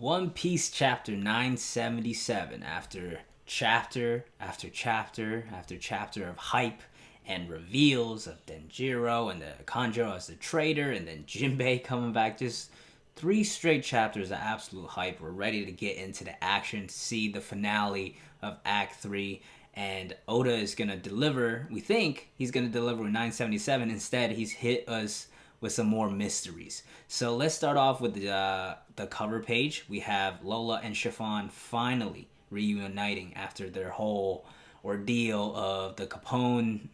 One Piece chapter 977, after chapter after chapter after chapter of hype and reveals of Denjiro and the Kanjuro as the traitor, and then Jinbei coming back. Just three straight chapters of absolute hype. We're ready to get into the action, to see the finale of Act 3. And Oda is going to deliver, we think he's going to deliver with 977. Instead, he's hit us with some more mysteries. So let's start off with the cover page. We have Lola and Chiffon finally reuniting after their whole ordeal of the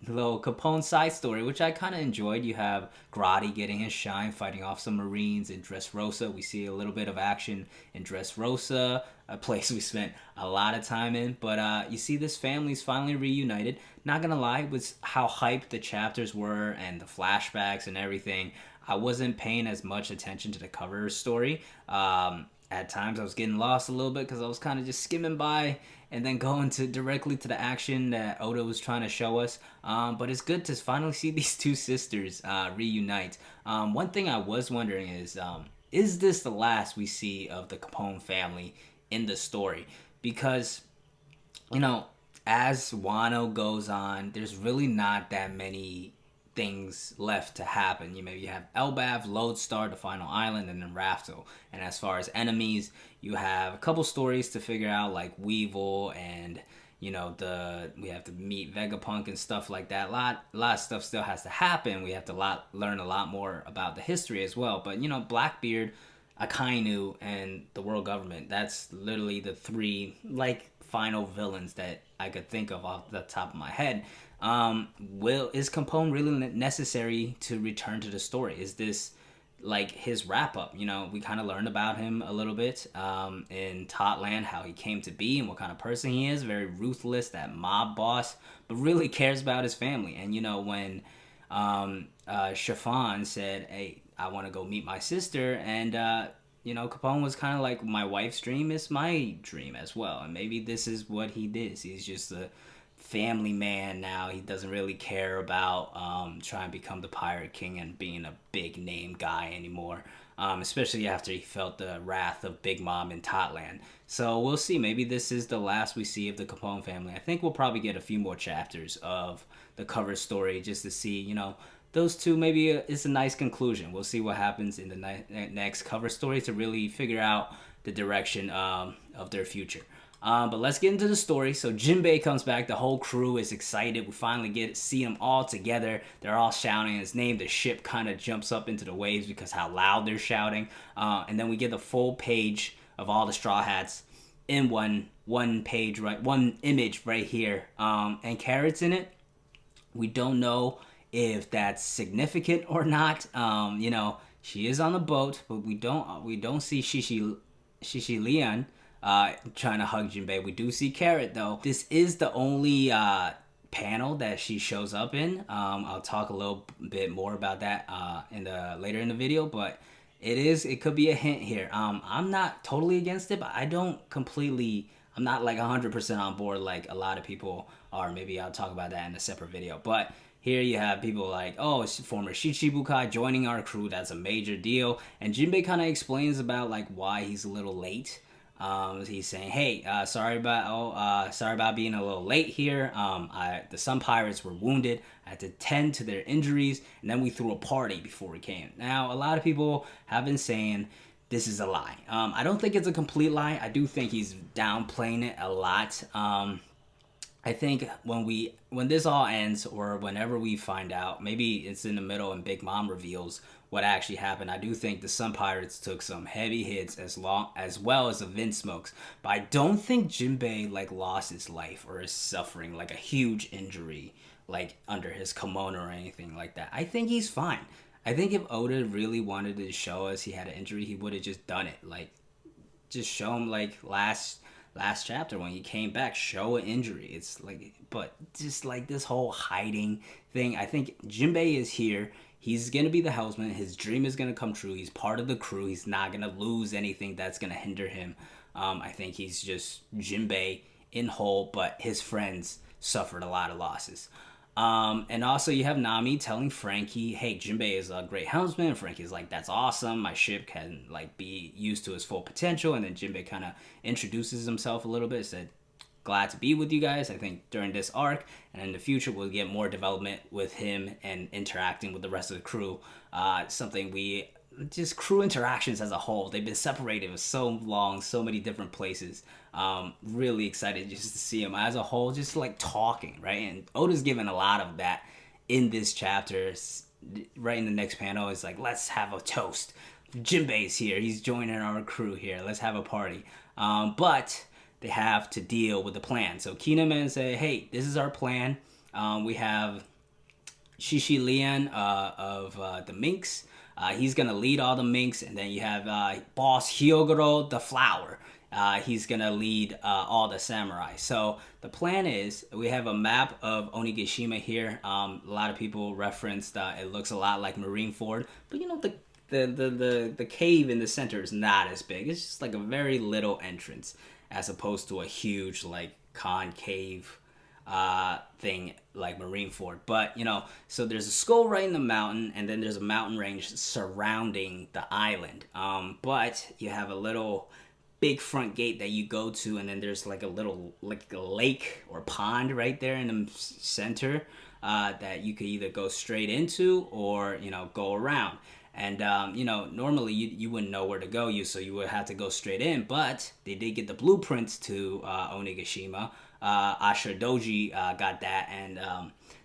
little Capone side story, which I kind of enjoyed. You have Grotti getting his shine, fighting off some Marines in Dressrosa. We see a little bit of action in Dressrosa, a place we spent a lot of time in. But you see this family's finally reunited. Not gonna lie, with how hyped the chapters were and the flashbacks and everything, I wasn't paying as much attention to the cover story. At times I was getting lost a little bit because I was kind of just skimming by and then going to directly to the action that Oda was trying to show us. But it's good to finally see these two sisters reunite. One thing I was wondering is this the last we see of the Capone family in the story? Because, you know, as Wano goes on, there's really not that many things left to happen. You have Elbaf, Lodestar, the final island, and then Raftel. And as far as enemies, you have a couple stories to figure out, like Weevil, and we have to meet Vegapunk and stuff like that. A lot of stuff still has to happen. We have to learn a lot more about the history as well. But Blackbeard, Akainu, and the world government, that's literally the three final villains that I could think of off the top of my head. Is Capone really necessary to return to the story? Is this his wrap up? We kind of learned about him a little bit in Totland, how he came to be and what kind of person he is. Very ruthless, that mob boss, but really cares about his family. And when Chiffon said, "Hey, I want to go meet my sister," and Capone was kind of like, "My wife's dream is my dream as well," and maybe this is what he did. He's just a family man now. He doesn't really care about trying to become the Pirate King and being a big name guy anymore, especially after he felt the wrath of Big Mom in Totland. So we'll see. Maybe this is the last we see of the Capone family. I think we'll probably get a few more chapters of the cover story just to see, those two. Maybe it's a nice conclusion. We'll see what happens in the next cover story to really figure out the direction of their future. But let's get into the story. So Jinbei comes back. The whole crew is excited. We finally see them all together. They're all shouting his name. The ship kind of jumps up into the waves because how loud they're shouting. And then we get the full page of all the Straw Hats in one page, right? One image right here. And Carrot's in it. We don't know if that's significant or not. She is on the boat, but we don't see Shishi Lian trying to hug Jinbei. We do see Carrot though. This is the only panel that she shows up in. I'll talk a little bit more about that later in the video, but it could be a hint here. I'm not totally against it, but I'm not 100% on board like a lot of people are. Maybe I'll talk about that in a separate video. But here you have people like, oh, former Shichibukai joining our crew. That's a major deal. And Jinbei kind of explains about why he's a little late. He's saying, "Hey, sorry about being a little late here. The Sun Pirates were wounded. I had to tend to their injuries, and then we threw a party before we came." Now, a lot of people have been saying this is a lie. I don't think it's a complete lie. I do think he's downplaying it a lot. I think when this all ends, or whenever we find out, maybe it's in the middle and Big Mom reveals what actually happened, I do think the Sun Pirates took some heavy hits as well as the Wind Smokes. But I don't think Jinbei lost his life or is suffering a huge injury under his kimono or anything like that. I think he's fine. I think if Oda really wanted to show us he had an injury, he would have just done it. Just show him last chapter when he came back, show an injury. It's but just this whole hiding thing. I think Jinbei is here. He's gonna be the helmsman. His dream is gonna come true. He's part of the crew. He's not gonna lose anything that's gonna hinder him. I think he's just Jinbei in whole, but his friends suffered a lot of losses. And also you have Nami telling Frankie, "Hey, Jinbei is a great helmsman." Frankie's like, "That's awesome. My ship can like be used to its full potential." And then Jinbei kind of introduces himself a little bit, said, "Glad to be with you guys. I think during this arc and in the future we'll get more development with him and interacting with the rest of the crew. Something we just crew interactions as a whole. They've been separated for so long, so many different places. Really excited just to see them as a whole, just like talking, right? And Oda's given a lot of that in this chapter. Right in the next panel, it's like, let's have a toast. Jinbei's here. He's joining our crew here. Let's have a party. But they have to deal with the plan. So Kinemon say, hey, this is our plan. We have Shishi Lian of the Minks. He's going to lead all the Minks. And then you have boss Hyogoro the Flower. He's going to lead all the samurai. So the plan is we have a map of Onigashima here. A lot of people referenced it looks a lot like Marineford. But you know, the cave in the center is not as big. It's just like a very little entrance as opposed to a huge like concave thing like Marineford. But you know, so there's a skull right in the mountain, and then there's a mountain range surrounding the island. But you have a little big front gate that you go to, and then there's like a little like a lake or pond right there in the center that you could either go straight into or you know go around. And you know, normally you wouldn't know where to go, so you would have to go straight in. But they did get the blueprints to Onigashima. Ashura Doji got that, and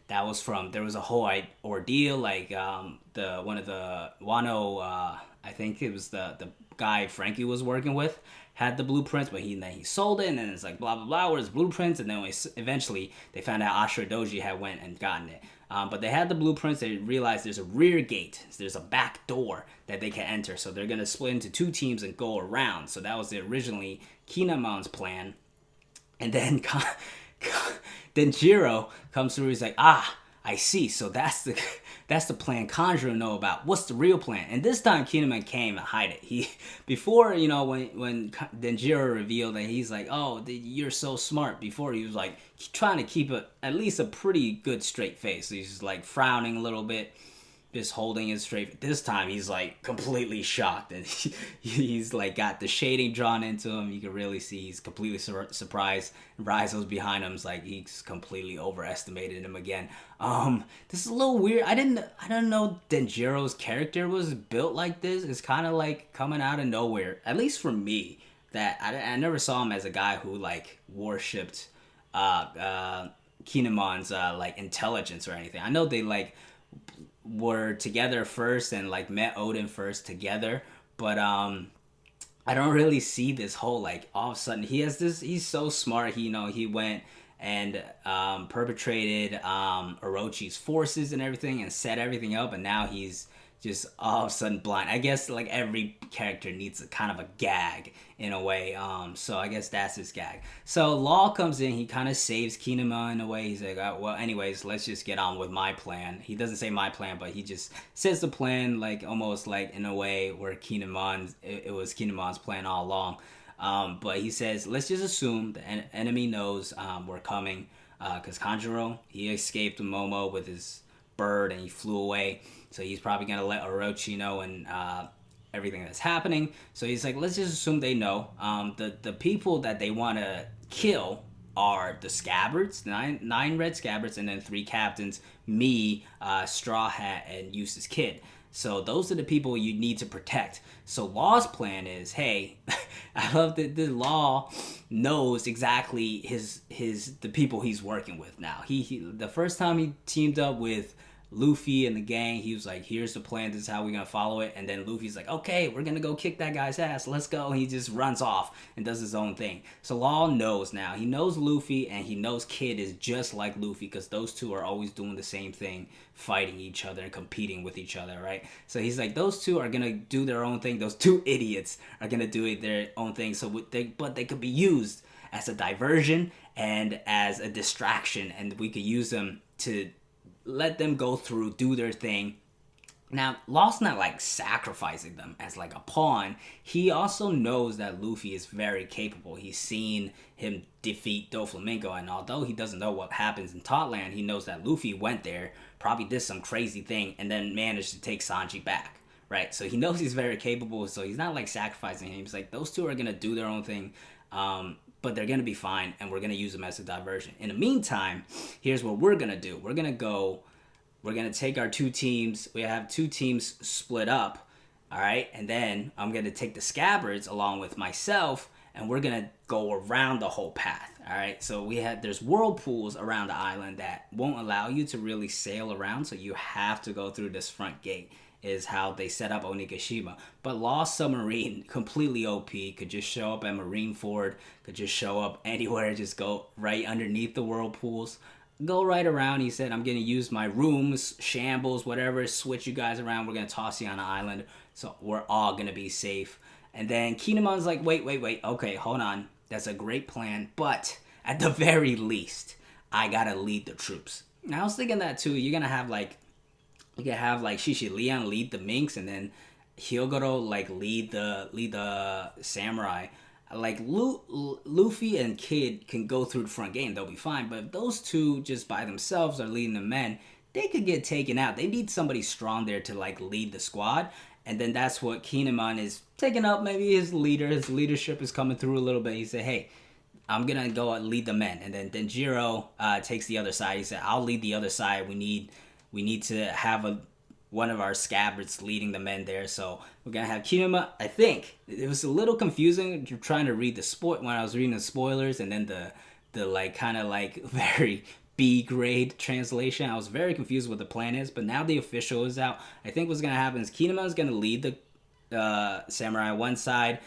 that was from, there was a whole ordeal. Like the one of the Wano, I think it was the guy Frankie was working with, had the blueprints, but then he sold it, and then it's like blah blah blah, where's blueprints? And then eventually they found out Ashura Doji had went and gotten it. But they had the blueprints. They realized there's a rear gate. There's a back door that they can enter. So they're going to split into two teams and go around. So that was originally Kinemon's plan. And then Jiro comes through. He's like, I see. So that's the plan Kanjuro know about. What's the real plan? And this time Kinemon came and hide it. Before, you know, when Denjiro revealed that he's like, oh, you're so smart. Before he was like trying to keep at least a pretty good straight face. So he's just like frowning a little bit, just holding it straight. This time he's like completely shocked, and he's like got the shading drawn into him. You can really see he's completely surprised. Raizo's behind him. It's like he's completely overestimated him again. This is a little weird. I didn't know Denjiro's character was built like this. It's kind of like coming out of nowhere, at least for me. That I never saw him as a guy who like worshipped Kinemon's like intelligence or anything. I know they like were together first and like met Odin first together, but I don't really see this whole like all of a sudden he's so smart. He went and perpetrated Orochi's forces and everything and set everything up, and now he's just all of a sudden blind. I guess like every character needs a kind of a gag in a way. So I guess that's his gag. So Law comes in, he kind of saves Kinemon in a way. He's like, well, anyways, let's just get on with my plan. He doesn't say my plan, but he just says the plan like almost like in a way where it was Kinemon's plan all along. But he says, let's just assume the enemy knows we're coming, because Kanjuro, he escaped Momo with his bird and he flew away. So he's probably going to let Orochi know and everything that's happening. So he's like, let's just assume they know. The people that they want to kill are the Scabbards, nine red Scabbards, and then 3 captains, me, Straw Hat, and Eustace Kid. So those are the people you need to protect. So Law's plan is, hey, I love that the Law knows exactly the people he's working with now. He the first time he teamed up with Luffy and the gang, he was like, here's the plan, this is how we're gonna follow it. And then Luffy's like, okay, we're gonna go kick that guy's ass, let's go. And he just runs off and does his own thing. So Law knows now. He knows Luffy, and he knows Kid is just like Luffy, because those two are always doing the same thing, fighting each other and competing with each other, right? So he's like, those two are gonna do their own thing. Those two idiots are gonna do their own thing. But they could be used as a diversion and as a distraction, and we could use them to let them go through, do their thing, Now, Law's not like sacrificing them as like a pawn. He also knows that Luffy is very capable. He's seen him defeat Doflamingo, and although he doesn't know what happens in Totland, he knows that Luffy went there, probably did some crazy thing, and then managed to take Sanji back. Right? So he knows he's very capable, so he's not like sacrificing him. He's like, those two are gonna do their own thing. But they're gonna be fine, and we're gonna use them as a diversion. In the meantime, here's what we're gonna do. We're going to take our two teams. We have two teams split up. All right. And then I'm going to take the scabbards along with myself. And we're going to go around the whole path. All right. So there's whirlpools around the island that won't allow you to really sail around. So you have to go through this front gate, is how they set up Onigashima. But Lost Submarine, completely OP, could just show up at Marineford, could just show up anywhere, just go right underneath the whirlpools. Go right around. He said, I'm going to use my rooms, shambles, whatever, switch you guys around. We're going to toss you on an island. So we're all going to be safe. And then Kinemon's like, wait. Okay, hold on. That's a great plan. But at the very least, I got to lead the troops. Now, I was thinking that too. You're going to have like, you can have like Shishi Lian lead the Minks, and then Hyogoro like lead the samurai. Like Luffy and Kid can go through the front gate and they'll be fine. But if those two just by themselves are leading the men, they could get taken out. They need somebody strong there to like lead the squad. And then that's what Kinemon is taking up. Maybe his leadership is coming through a little bit. He said, hey, I'm going to go and lead the men. And then Denjiro takes the other side. He said, I'll lead the other side. We need to have one of our scabbards leading the men there. So we're going to have Kinema. I think it was a little confusing trying to read when I was reading the spoilers, and then the like kind of like very B grade translation. I was very confused what the plan is, but now the official is out. I think what's going to happen is Kinema is going to lead the samurai one side,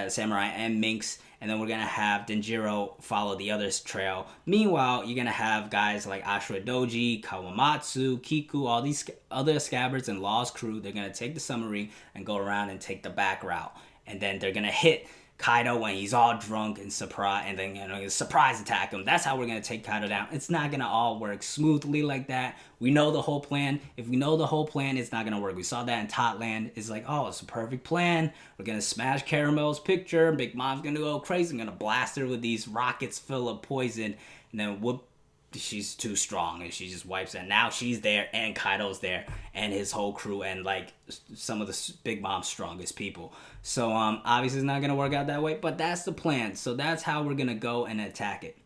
samurai and minks, and then we're going to have Denjiro follow the other's trail. Meanwhile, you're going to have guys like Ashura Doji, Kawamatsu, Kiku, all these other scabbards and Law's crew. They're going to take the submarine and go around and take the back route. And then they're going to hit Kaido when he's all drunk and surprise, and then surprise attack him. That's how we're gonna take Kaido down. It's not gonna all work smoothly like that. We know the whole plan. If we know the whole plan, it's not gonna work. We saw that in Totland. It's like, oh, it's a perfect plan. We're gonna smash Caramel's picture. Big Mom's gonna go crazy. I'm gonna blast her with these rockets full of poison, and then whoop. She's too strong and she just wipes it. Now she's there and Kaido's there and his whole crew and like some of the Big Mom's strongest people. So obviously it's not going to work out that way, but that's the plan. So that's how we're going to go and attack it.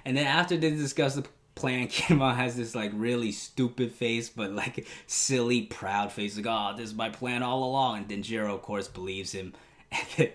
And then after they discuss the plan, Kinemon has this like really stupid face, but like silly proud face, like, oh, this is my plan all along. And then Jiro of course believes him. And then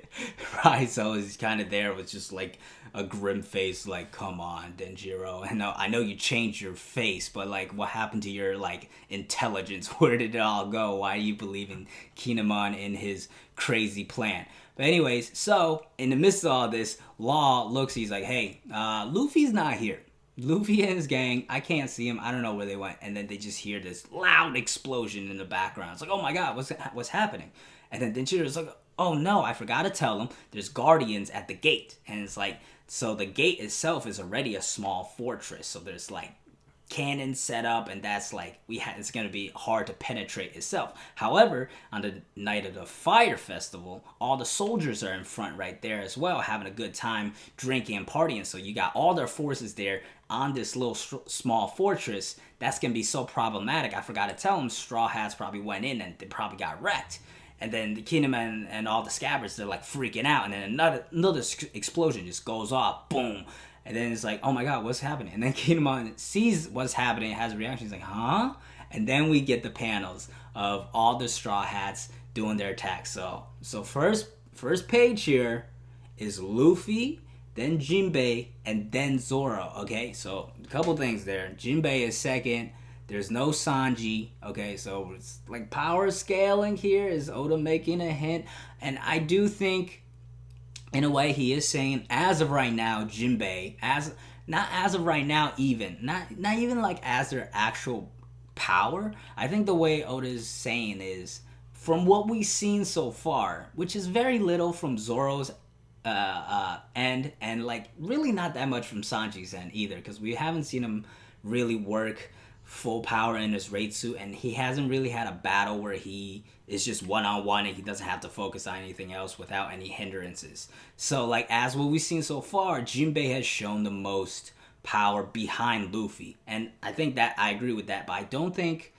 Raizo is kind of there with just like a grim face, like, come on, Denjiro. I know you changed your face, but like, what happened to your like intelligence? Where did it all go? Why do you believe in Kinemon in his crazy plan? But anyways, so in the midst of all this, Law looks, he's like, hey, Luffy's not here. Luffy and his gang, I can't see him. I don't know where they went. And then they just hear this loud explosion in the background. It's like, oh my god, what's happening? And then Denjiro's like, oh no, I forgot to tell them there's guardians at the gate. And it's like, so the gate itself is already a small fortress. So there's like cannons set up, and that's like, it's going to be hard to penetrate itself. However, on the night of the Fire Festival, all the soldiers are in front right there as well, having a good time drinking and partying. So you got all their forces there on this little small fortress. That's going to be so problematic. I forgot to tell them Straw Hats probably went in and they probably got wrecked. And then the Kinemon and all the scabbards, they're like freaking out. And then another explosion just goes off. Boom. And then it's like, oh my god, what's happening? And then Kinemon sees what's happening, has a reaction. He's like, huh? And then we get the panels of all the Straw Hats doing their attacks. So first page here is Luffy, then Jinbei, and then Zoro. Okay, so a couple things there. Jinbei is second. There's no Sanji, okay, so it's like power scaling here. Is Oda making a hint? And I do think, in a way, he is saying, as of right now, Jinbei, not as of right now even, not even like as their actual power. I think the way Oda is saying is, from what we've seen so far, which is very little from Zoro's end, and like really not that much from Sanji's end either, because we haven't seen him really work full power in his raid suit, and he hasn't really had a battle where he is just one-on-one and he doesn't have to focus on anything else without any hindrances. So like, as what we've seen so far, Jinbei has shown the most power behind Luffy, and I think that I agree with that, but I don't think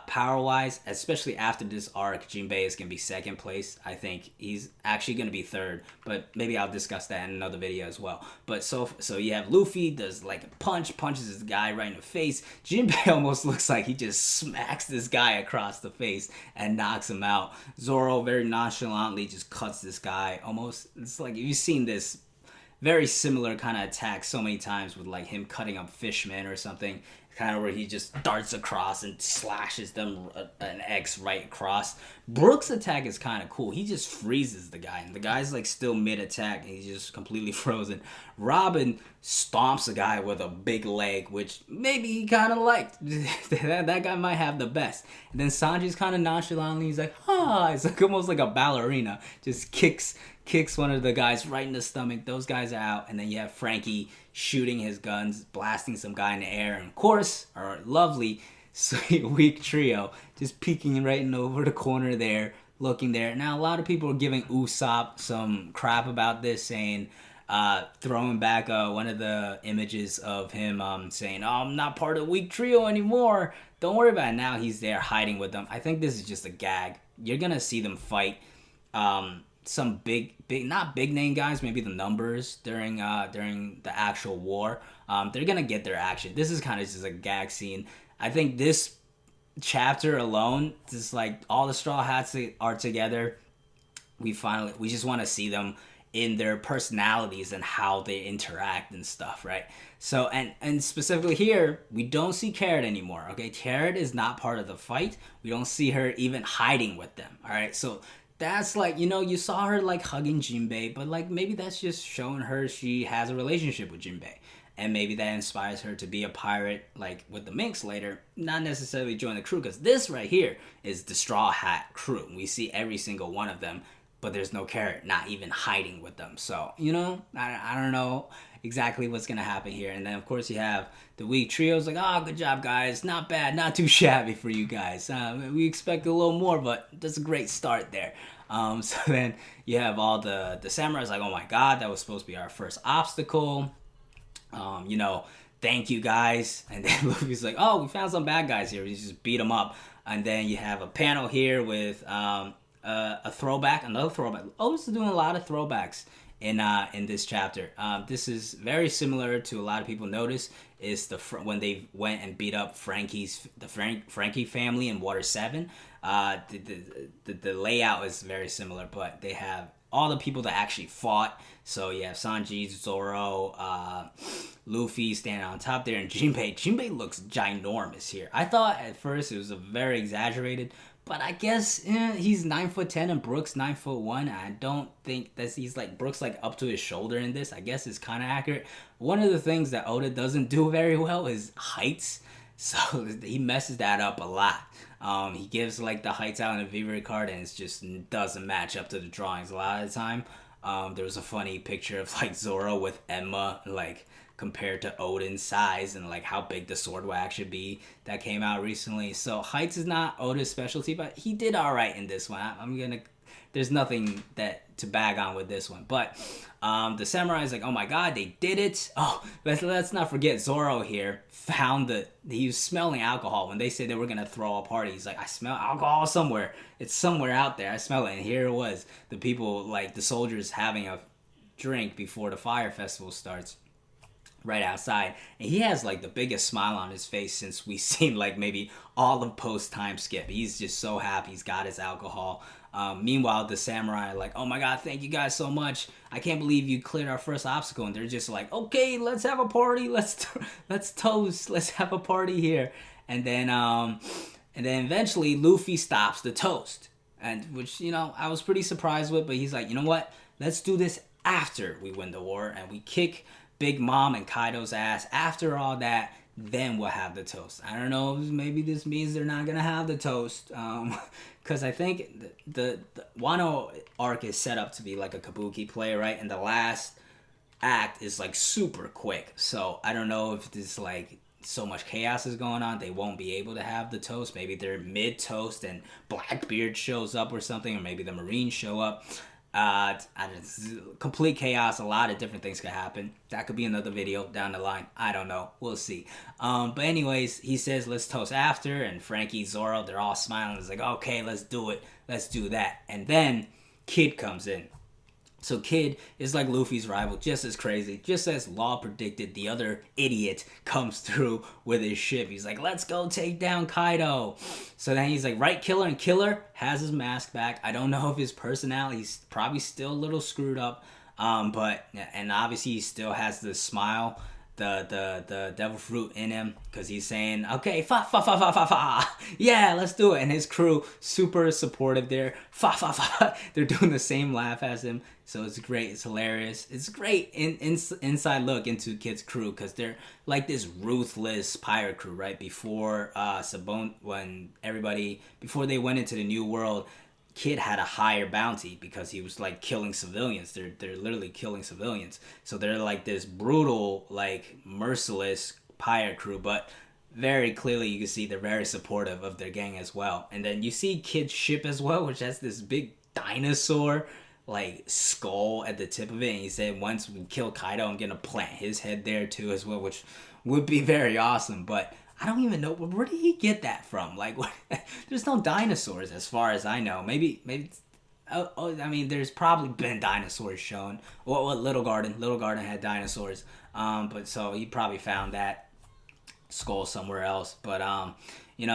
power wise, especially after this arc, Jinbei is gonna be second place. I think he's actually gonna be third, but maybe I'll discuss that in another video as well. But so you have Luffy does like a punches this guy right in the face. Jinbei almost looks like he just smacks this guy across the face and knocks him out. Zoro very nonchalantly just cuts this guy. Almost, it's like you've seen this very similar kind of attack so many times with like him cutting up fishmen or something, kind of where he just darts across and slashes them an X right across. Brook's attack is kind of cool. He just freezes the guy, and the guy's like still mid-attack, and he's just completely frozen. Robin stomps a guy with a big leg, which maybe he kind of liked. That guy might have the best. And then Sanji's kind of nonchalantly, he's like, it's like almost like a ballerina, just kicks one of the guys right in the stomach. Those guys are out, and then you have Frankie shooting his guns, blasting some guy in the air, and of course, our lovely, sweet, weak trio just peeking right in over the corner there, looking there. Now, a lot of people are giving Usopp some crap about this, saying, throwing back one of the images of him saying, I'm not part of the weak trio anymore. Don't worry about it. Now he's there hiding with them. I think this is just a gag. You're going to see them fight some big, not big name guys, maybe the numbers during the actual war. They're gonna get their action. This is kind of just a gag scene. I think this chapter alone, just like all the Straw Hats are together. We just want to see them in their personalities and how they interact and stuff, right? So, and specifically here, we don't see Carrot anymore, okay? Carrot is not part of the fight. We don't see her even hiding with them, all right? So that's like, you saw her like hugging Jinbei, but like maybe that's just showing her she has a relationship with Jinbei. And maybe that inspires her to be a pirate like with the Minx later, not necessarily join the crew, because this right here is the Straw Hat crew. We see every single one of them, but there's no Carrot, not even hiding with them. So, I don't know exactly what's going to happen here. And then, of course, you have the weak trios like, good job, guys. Not bad, not too shabby for you guys. We expect a little more, but that's a great start there. So then you have all the samurais like, oh my god, that was supposed to be our first obstacle. Thank you guys. And then Luffy's like, we found some bad guys here. We just beat them up. And then you have a panel here with a throwback, another throwback. Otis is doing a lot of throwbacks in this chapter. This is very similar to a lot of people notice is when they went and beat up Frankie family in Water 7. The layout is very similar, but they have all the people that actually fought. So you have Sanji, Zoro, Luffy standing on top there, and Jinbei. Jinbei looks ginormous here. I thought at first it was a very exaggerated, but I guess he's 9'10" and Brooks 9'1". I don't think that he's like Brooks like up to his shoulder in this. I guess it's kind of accurate. One of the things that Oda doesn't do very well is heights, so he messes that up a lot. He gives like the heights out in the V-Ray card, and it just doesn't match up to the drawings a lot of the time. There was a funny picture of like Zoro with Emma like compared to Odin's size and like how big the sword wax should be, that came out recently. So heights is not Oda's specialty, but he did all right in this one. There's nothing that to bag on with this one. But the samurai is like, oh my god, they did it. Let's not forget Zoro here found he was smelling alcohol when they said they were gonna throw a party. He's like, I smell alcohol somewhere. It's somewhere out there. I smell it. And here it was. The people, like the soldiers, having a drink before the fire festival starts right outside, and he has like the biggest smile on his face since we've seen like maybe all of post time skip. He's just so happy he's got his alcohol. Meanwhile, the samurai are like, oh my god, thank you guys so much. I can't believe you cleared our first obstacle. And they're just like, okay, let's have a party. Let's toast. Let's have a party here. And then eventually Luffy stops the toast, and which I was pretty surprised with. But he's like, you know what? Let's do this after we win the war and we kick Big Mom and Kaido's ass. After all that, then we'll have the toast. I don't know, maybe this means they're not gonna have the toast, because I think the Wano arc is set up to be like a kabuki play, right? And the last act is like super quick, so I don't know if this like so much chaos is going on, they won't be able to have the toast. Maybe they're mid toast and Blackbeard shows up or something, or maybe the Marines show up. Complete chaos. A lot of different things could happen. That could be another video down the line. I don't know. We'll see. But anyways, he says let's toast after, and Frankie, Zoro, they're all smiling. It's like, okay, let's do it. Let's do that. And then Kid comes in. So Kid is like Luffy's rival, just as crazy. Just as Law predicted, the other idiot comes through with his ship. He's like, let's go take down Kaido. So then he's like, right, Killer? And Killer has his mask back. I don't know if his personality's probably still a little screwed up. But obviously he still has the smile, the devil fruit in him, because he's saying, okay, fa fa fa fa fa fa, yeah, let's do it. And his crew super supportive there, fa fa fa. They're doing the same laugh as him, so it's great. It's hilarious. It's great inside look into Kid's crew, because they're like this ruthless pirate crew, right? Before before they went into the new world, Kid had a higher bounty because he was like killing civilians. They're literally killing civilians. So they're like this brutal, like merciless pirate crew, but very clearly you can see they're very supportive of their gang as well. And then you see Kid's ship as well, which has this big dinosaur like skull at the tip of it. And he said once we kill Kaido, I'm gonna plant his head there too as well, which would be very awesome. But I don't even know, where did he get that from? Like, what? There's no dinosaurs as far as I know. Maybe. I mean, there's probably been dinosaurs shown. Well, Little Garden had dinosaurs. But so he probably found that skull somewhere else. But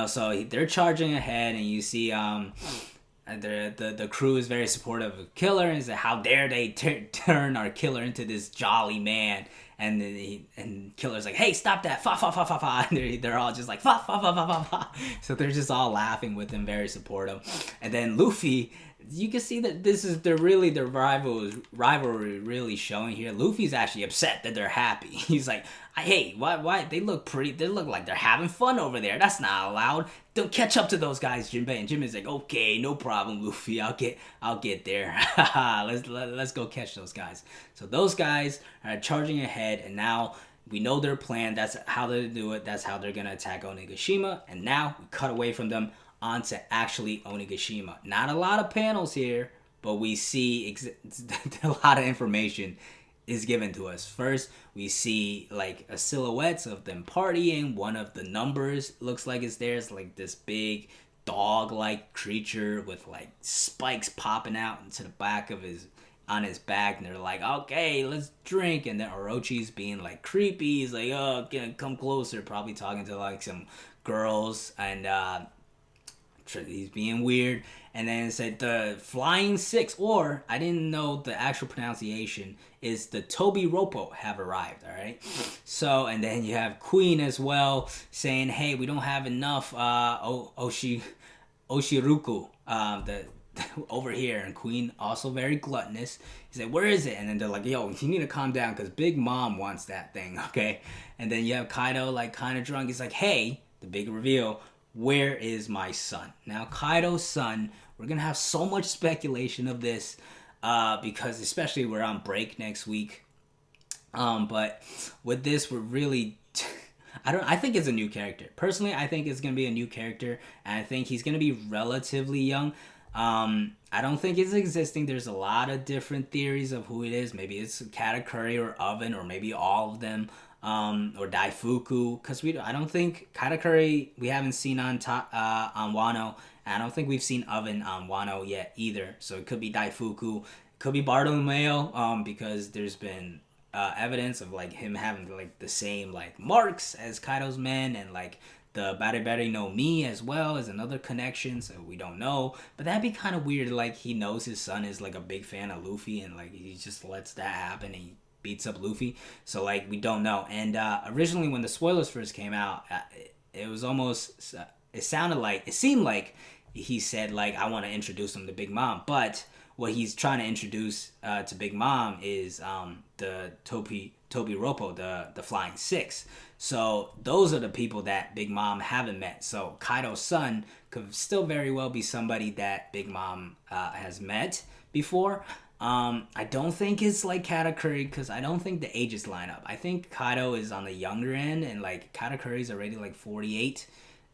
so they're charging ahead, and you see the crew is very supportive of Killer, and said, how dare they turn our Killer into this jolly man. And then Killer's like, hey, stop that, fa fa fa fa fa. And they're all just like fa fa fa fa fa fa. So they're just all laughing with him, very supportive. And then Luffy, you can see that their rivalry really showing here. Luffy's actually upset that they're happy. He's like, hey, why they look pretty? They look like they're having fun over there. That's not allowed. Don't catch up to those guys, Jinbei. And Jinbei's like, okay, no problem, Luffy. I'll get there. let's go catch those guys. So those guys are charging ahead, and now we know their plan. That's how they do it. That's how they're gonna attack Onigashima. And now we cut away from them onto actually Onigashima. Not a lot of panels here, but we see a lot of information is given to us. First, we see like a silhouettes of them partying. One of the numbers looks like it's theirs, like this big dog-like creature with like spikes popping out into the back of on his back, and they're like, okay, let's drink. And then Orochi's being like creepy. He's like, oh, come closer, probably talking to like some girls, and he's being weird. And then it said the Flying Six, or I didn't know the actual pronunciation, is the Toby Ropo have arrived, all right? So, and then you have Queen as well saying, hey, we don't have enough Oshiruku over here. And Queen also very gluttonous. He said, where is it? And then they're like, yo, you need to calm down because Big Mom wants that thing, okay? And then you have Kaido like kind of drunk. He's like, hey, the big reveal, where is my son? Now, Kaido's son, we're going to have so much speculation of this because especially we're on break next week. But with this, we're really... I think it's a new character. Personally, I think it's going to be a new character, and I think he's going to be relatively young. I don't think it's existing. There's a lot of different theories of who it is. Maybe it's Katakuri or Oven, or maybe all of them. Or Daifuku, because I don't think Katakuri we haven't seen on Wano, and I don't think we've seen Oven on Wano yet either. So it could be Daifuku, could be Bartolomeo, because there's been evidence of like him having like the same like marks as Kaido's men, and like the Baribari no Mi as well is another connection, so we don't know. But that'd be kind of weird, like he knows his son is like a big fan of Luffy, and like he just lets that happen, and he beats up Luffy. So like we don't know. And originally when the spoilers first came out, it was almost it seemed like he said like, I want to introduce him to Big Mom, but what he's trying to introduce to Big Mom is the Toby Ropo, the Flying Six. So those are the people that Big Mom haven't met. So Kaido's son could still very well be somebody that Big Mom has met before. I don't think it's like Katakuri because I don't think the ages line up. I think Kaido is on the younger end, and like Katakuri's already like 48,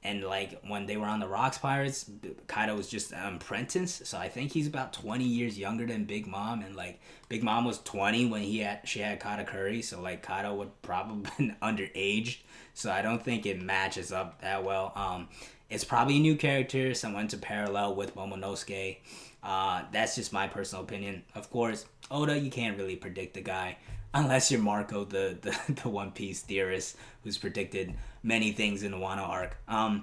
and like when they were on the Rocks Pirates, Kaido was just an apprentice. So I think he's about 20 years younger than Big Mom, and like Big Mom was 20 when she had Katakuri, so like Kaido would probably been underaged. So I don't think it matches up that well. It's probably a new character, someone to parallel with Momonosuke. That's just my personal opinion. Of course, Oda, you can't really predict the guy unless you're Marco, the One Piece theorist who's predicted many things in the Wano arc. But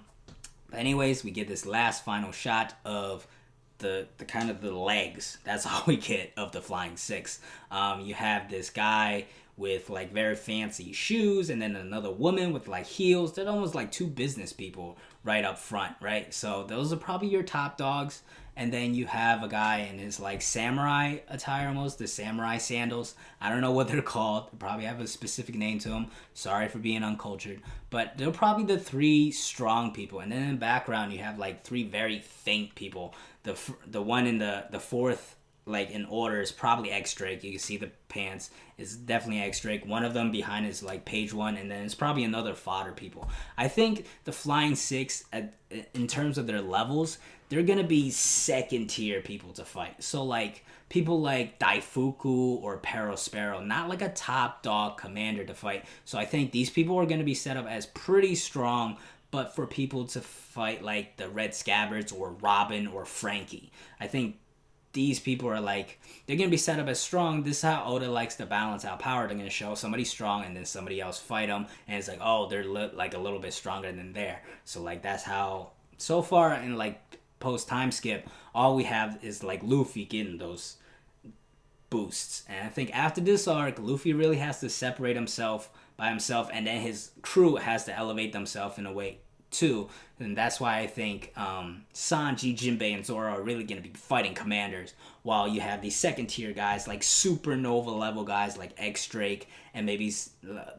anyways, we get this last final shot of the kind of the legs. That's all we get of the Flying Six. You have this guy with like very fancy shoes, and then another woman with like heels. They're almost like two business people right up front, right? So those are probably your top dogs. And then you have a guy in his like samurai attire, almost the samurai sandals. I don't know what they're called. They probably have a specific name to them. Sorry for being uncultured, but they're probably the three strong people. And then in the background, you have like three very faint people. The one in the fourth like in order is probably X Drake. You can see the pants. It's definitely X Drake. One of them behind is like page one, and then it's probably another fodder people. I think the Flying Six, in terms of their levels, they're gonna be second tier people to fight. So like people like Daifuku or Perospero, not like a top dog commander to fight. So I think these people are gonna be set up as pretty strong, but for people to fight like the Red Scabbards or Robin or Frankie. I think these people are like, they're going to be set up as strong. This is how Oda likes to balance out power. They're going to show somebody strong and then somebody else fight them. And it's like, oh, they're like a little bit stronger than there. So like that's how, so far in like post time skip, all we have is like Luffy getting those boosts. And I think after this arc, Luffy really has to separate himself by himself, and then his crew has to elevate themselves in a way too. And that's why I think Sanji, Jinbei, and Zoro are really going to be fighting commanders, while you have these second tier guys like supernova level guys like X Drake, and maybe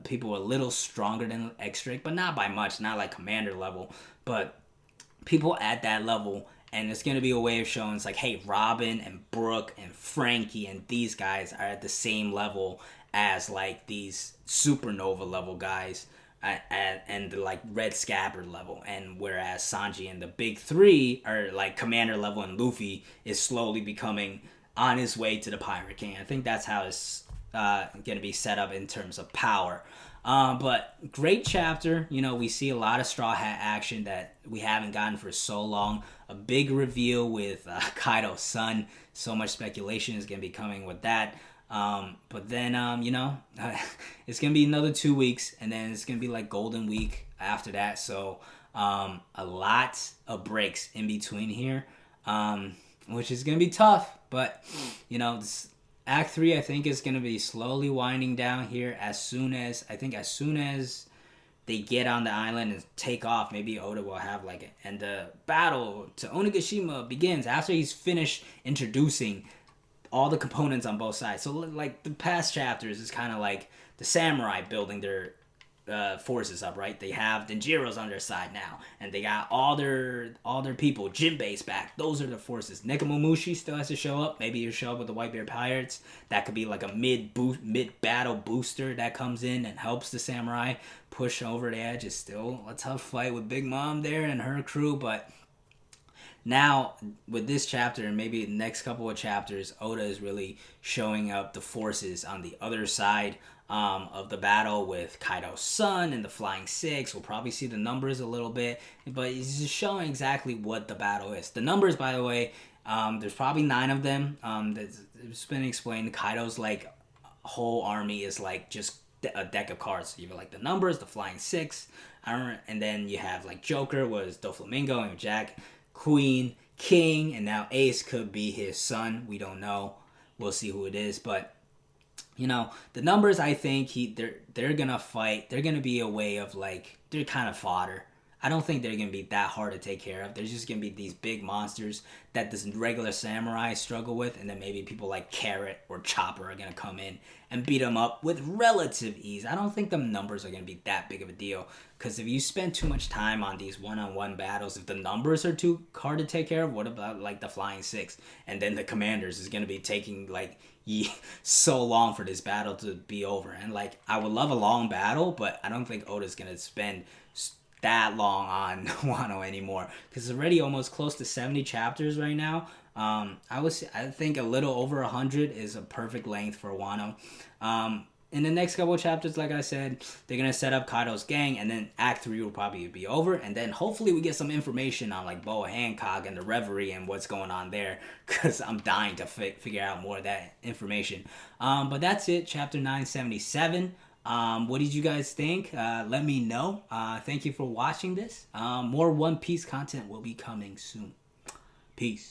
people a little stronger than X Drake, but not by much, not like commander level, but people at that level. And it's going to be a way of showing it's like, hey, Robin and Brooke and Frankie and these guys are at the same level as like these supernova level guys and the like Red Scabbard level. And whereas Sanji and the big three are like commander level, and Luffy is slowly becoming on his way to the Pirate King. I think that's how it's going to be set up in terms of power. But great chapter. You know, we see a lot of Straw Hat action that we haven't gotten for so long. A big reveal with Kaido's son. So much speculation is going to be coming with that. But then, you know, it's going to be another 2 weeks, and then it's going to be like Golden Week after that. So a lot of breaks in between here, which is going to be tough. But, you know, Act 3, I think, is going to be slowly winding down here as soon as they get on the island and take off. Maybe Oda will have like it. And the battle to Onigashima begins after he's finished introducing all the components on both sides. So like the past chapters is kind of like the samurai building their forces up, right? They have Denjiro's on their side now, and they got all their people. Jinbei's back. Those are the forces. Nekomamushi still has to show up. Maybe he'll show up with the Whitebeard Pirates. That could be like a mid battle booster that comes in and helps the samurai push over the edge. It's still a tough fight with Big Mom there and her crew, but now with this chapter and maybe the next couple of chapters, Oda is really showing up the forces on the other side of the battle with Kaido's son and the Flying Six. We'll probably see the numbers a little bit, but he's just showing exactly what the battle is. The numbers, by the way, there's probably 9 of them. It's been explained. Kaido's like whole army is like just a deck of cards. You have like the numbers, the Flying Six, and then you have like Joker was Doflamingo, and Jack, Queen, King, and now Ace could be his son. We don't know. We'll see who it is, but you know, the numbers, I think they're gonna fight. They're gonna be a way of like, they're kind of fodder. I don't think they're gonna be that hard to take care of. There's just gonna be these big monsters that this regular samurai struggle with, and then maybe people like Carrot or Chopper are gonna come in and beat them up with relative ease. I don't think the numbers are gonna be that big of a deal, because if you spend too much time on these one-on-one battles, if the numbers are too hard to take care of, what about like the Flying Six, and then the Commanders is gonna be taking like so long for this battle to be over. And like, I would love a long battle, but I don't think Oda's gonna spend that long on Wano anymore, because it's already almost close to 70 chapters right now. I think a little over 100 is a perfect length for Wano. In the next couple of chapters, like I said, they're gonna set up Kaido's gang, and then Act 3 will probably be over, and then hopefully we get some information on like Boa Hancock and the Reverie and what's going on there, because I'm dying to figure out more of that information. But that's it, chapter 977. What did you guys think? Let me know. Thank you for watching this. More One Piece content will be coming soon. Peace.